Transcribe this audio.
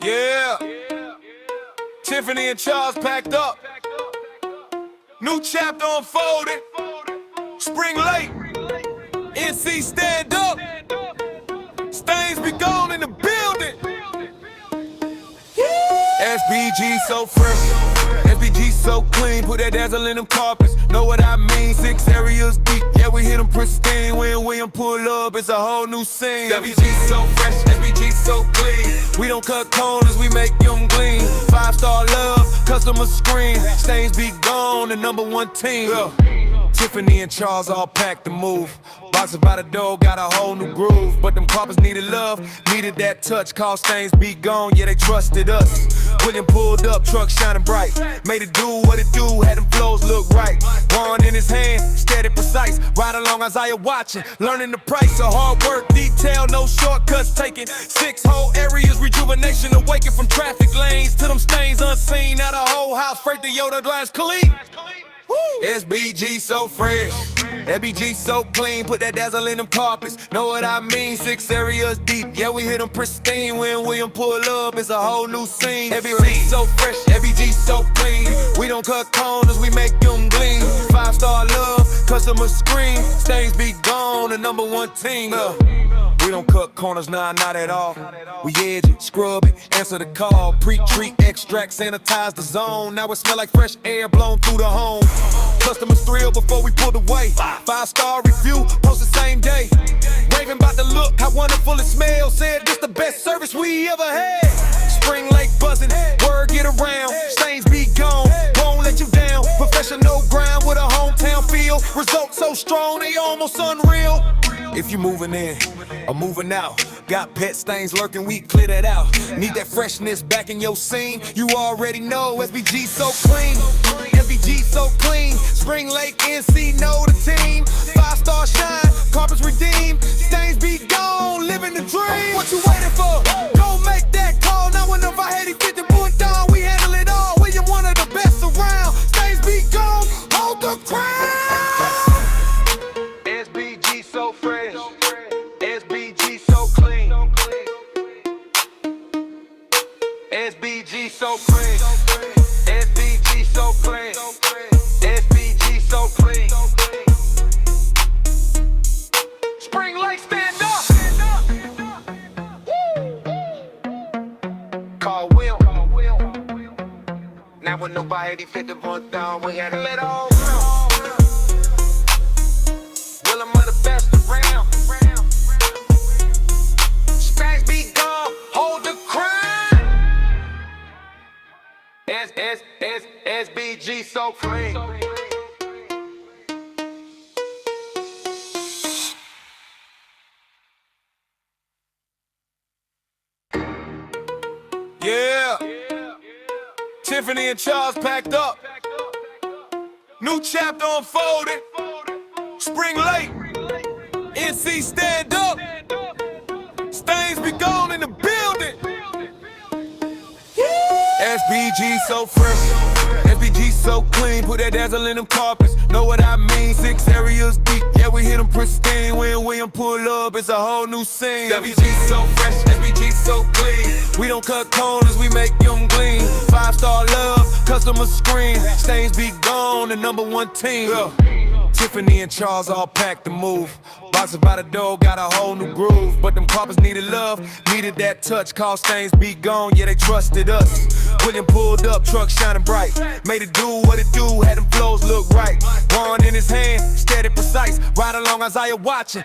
Yeah. Tiffany and Charles packed up. New chapter unfolded. Spring late. NC stand up. Stains be gone in the building. SBG so fresh. SBG so clean. Put that dazzle in them carpets. Know what I mean? 6 areas deep. Yeah, we hit them pristine. When William pull up, it's a whole new scene. SBG so fresh. SBG so clean. We don't cut corners, we make them gleam. 5-star love, customer screen. Stains be gone, the #1 team. Tiffany and Charles all packed to move. Boxes by the door, got a whole new groove. But them carpets needed love, needed that touch. Call stains be gone, yeah, they trusted us. William pulled up, truck shining bright. Made it do what it do, had them flows look right. One in his hand, steady precise. Ride along Isaiah watching, learning the price of hard work, detail, no shortcuts taken. 6 whole areas, rejuvenation, awakened from traffic lanes to them stains unseen. Now the whole house, freight the Deodorizing clean. SBG so fresh, SBG so clean. Put that dazzle in them carpets. Know what I mean? 6 areas deep. Yeah, we hit them pristine. When William pull up, it's a whole new scene. SBG so fresh, SBG so clean. We don't cut corners, we make them gleam. 5-star love, customer screen. Stains be gone, the #1 team. We don't cut corners, nah, not at all. We edge it, scrub it, answer the call. Pre-treat, extract, sanitize the zone. Now it smell like fresh air blown through the home. Customers thrill before we pulled away. 5-star review, post the same day. Raving about the look, how wonderful it smells. Said this the best service we ever had. Spring lake buzzing, word get around. Stains be gone, won't let you down. Professional ground with a hometown feel. Results so strong, they almost unreal. If you moving in or moving out, got pet stains lurking, we clear that out. Need that freshness back in your scene. You already know SBG so clean. SBG so clean. Spring Lake NC know the team. 5-star shine, carpets redeemed. Stains be gone, living the dream. What you waiting for? Go make that call. Now when if I had it 50 put down, we handle it all. William one of the best around. Stains be gone, hold the crown. SBG so fresh, SBG so clean. SBG so clean, SBG so clean, SBG so clean. Spring Lake stand up. Call Will. Now when nobody fit the one down, we had to let all go. Will I'm the best around. Stains be gone, hold the crown. SBG so clean. Yeah. Tiffany and Charles packed up. New chapter unfolded. Spring late. NC stand up. Stains be gone in the building. SBG so fresh, SBG so clean. Put that dazzle in them carpets. Know what I mean? 6 areas deep. Yeah, we hit them pristine. When William pull up, it's a whole new scene. SBG so fresh, SBG so clean. We don't cut corners, we make them gleam. 5-star love, customer screen. Stains be gone, the #1 team. Tiffany and Charles all packed to move. Boxes by the door, got a whole new groove. But them carpets needed love, needed that touch. Call stains be gone, yeah, they trusted us. William pulled up, truck shining bright. Made it do what it do, had them flows look right. One in his hand, steady precise. Ride along Isaiah watching,